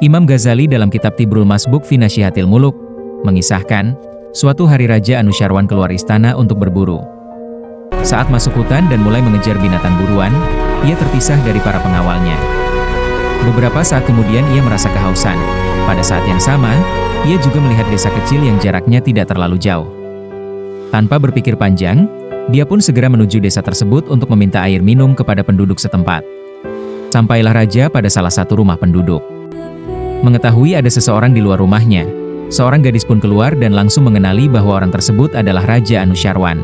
Imam Ghazali dalam kitab Tibrul Masbuk fi Nasyihatil Muluk mengisahkan, suatu hari Raja Anusyarwan keluar istana untuk berburu. Saat masuk hutan dan mulai mengejar binatang buruan, ia terpisah dari para pengawalnya. Beberapa saat kemudian ia merasa kehausan. Pada saat yang sama, ia juga melihat desa kecil yang jaraknya tidak terlalu jauh. Tanpa berpikir panjang, dia pun segera menuju desa tersebut untuk meminta air minum kepada penduduk setempat. Sampailah Raja pada salah satu rumah penduduk. Mengetahui ada seseorang di luar rumahnya, seorang gadis pun keluar dan langsung mengenali bahwa orang tersebut adalah Raja Anusyarwan.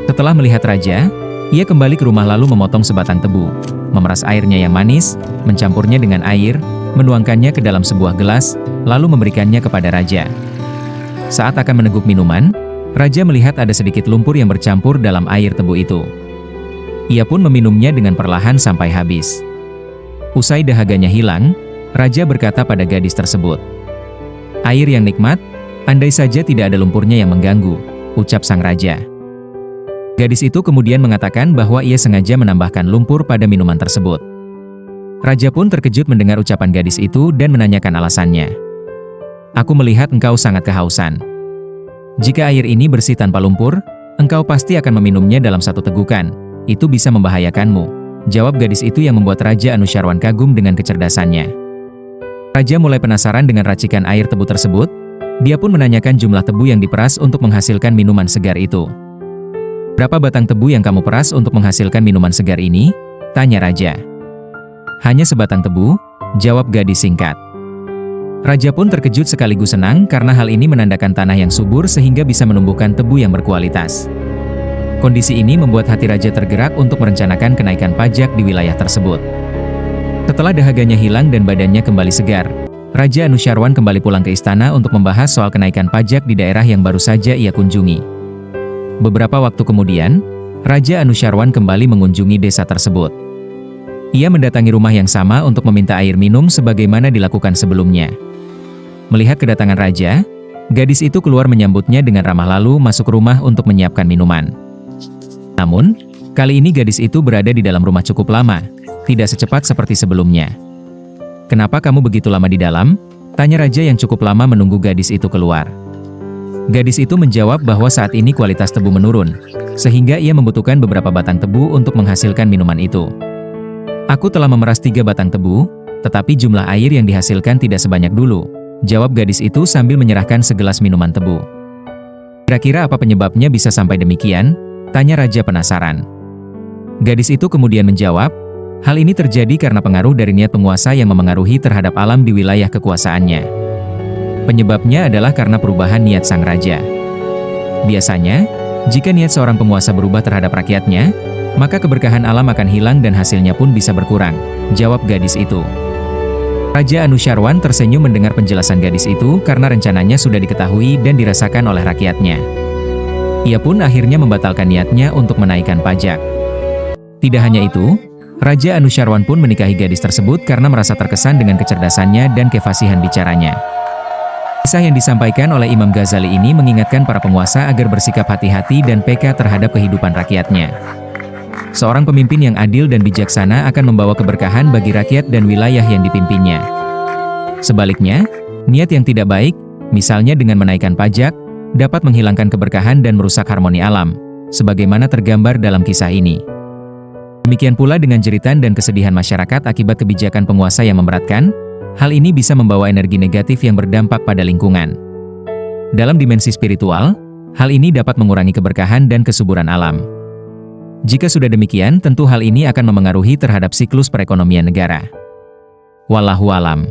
Setelah melihat Raja, ia kembali ke rumah lalu memotong sebatang tebu, memeras airnya yang manis, mencampurnya dengan air, menuangkannya ke dalam sebuah gelas, lalu memberikannya kepada Raja. Saat akan meneguk minuman, Raja melihat ada sedikit lumpur yang bercampur dalam air tebu itu. Ia pun meminumnya dengan perlahan sampai habis. Usai dahaganya hilang, Raja berkata pada gadis tersebut, "Air yang nikmat, andai saja tidak ada lumpurnya yang mengganggu," ucap sang Raja. Gadis itu kemudian mengatakan bahwa ia sengaja menambahkan lumpur pada minuman tersebut. Raja pun terkejut mendengar ucapan gadis itu dan menanyakan alasannya. "Aku melihat engkau sangat kehausan. Jika air ini bersih tanpa lumpur, engkau pasti akan meminumnya dalam satu tegukan. Itu bisa membahayakanmu," jawab gadis itu yang membuat Raja Anusyarwan kagum dengan kecerdasannya. Raja mulai penasaran dengan racikan air tebu tersebut. Dia pun menanyakan jumlah tebu yang diperas untuk menghasilkan minuman segar itu. "Berapa batang tebu yang kamu peras untuk menghasilkan minuman segar ini?" tanya Raja. "Hanya sebatang tebu," jawab gadis singkat. Raja pun terkejut sekaligus senang karena hal ini menandakan tanah yang subur sehingga bisa menumbuhkan tebu yang berkualitas. Kondisi ini membuat hati Raja tergerak untuk merencanakan kenaikan pajak di wilayah tersebut. Setelah dahaganya hilang dan badannya kembali segar, Raja Anusyarwan kembali pulang ke istana untuk membahas soal kenaikan pajak di daerah yang baru saja ia kunjungi. Beberapa waktu kemudian, Raja Anusyarwan kembali mengunjungi desa tersebut. Ia mendatangi rumah yang sama untuk meminta air minum sebagaimana dilakukan sebelumnya. Melihat kedatangan Raja, gadis itu keluar menyambutnya dengan ramah lalu masuk rumah untuk menyiapkan minuman. Namun, kali ini gadis itu berada di dalam rumah cukup lama, tidak secepat seperti sebelumnya. "Kenapa kamu begitu lama di dalam?" tanya Raja yang cukup lama menunggu gadis itu keluar. Gadis itu menjawab bahwa saat ini kualitas tebu menurun, sehingga ia membutuhkan beberapa batang tebu untuk menghasilkan minuman itu. "Aku telah memeras 3 batang tebu, tetapi jumlah air yang dihasilkan tidak sebanyak dulu," jawab gadis itu sambil menyerahkan segelas minuman tebu. "Kira-kira apa penyebabnya bisa sampai demikian?" tanya Raja penasaran. Gadis itu kemudian menjawab, "Hal ini terjadi karena pengaruh dari niat penguasa yang memengaruhi terhadap alam di wilayah kekuasaannya. Penyebabnya adalah karena perubahan niat sang raja. Biasanya, jika niat seorang penguasa berubah terhadap rakyatnya, maka keberkahan alam akan hilang dan hasilnya pun bisa berkurang," jawab gadis itu. Raja Anusyarwan tersenyum mendengar penjelasan gadis itu karena rencananya sudah diketahui dan dirasakan oleh rakyatnya. Ia pun akhirnya membatalkan niatnya untuk menaikkan pajak. Tidak hanya itu, Raja Anusyarwan pun menikahi gadis tersebut karena merasa terkesan dengan kecerdasannya dan kefasihan bicaranya. Kisah yang disampaikan oleh Imam Ghazali ini mengingatkan para penguasa agar bersikap hati-hati dan peka terhadap kehidupan rakyatnya. Seorang pemimpin yang adil dan bijaksana akan membawa keberkahan bagi rakyat dan wilayah yang dipimpinnya. Sebaliknya, niat yang tidak baik, misalnya dengan menaikkan pajak, dapat menghilangkan keberkahan dan merusak harmoni alam, sebagaimana tergambar dalam kisah ini. Demikian pula dengan jeritan dan kesedihan masyarakat akibat kebijakan penguasa yang memberatkan, hal ini bisa membawa energi negatif yang berdampak pada lingkungan. Dalam dimensi spiritual, hal ini dapat mengurangi keberkahan dan kesuburan alam. Jika sudah demikian, tentu hal ini akan memengaruhi terhadap siklus perekonomian negara. Wallahu alam.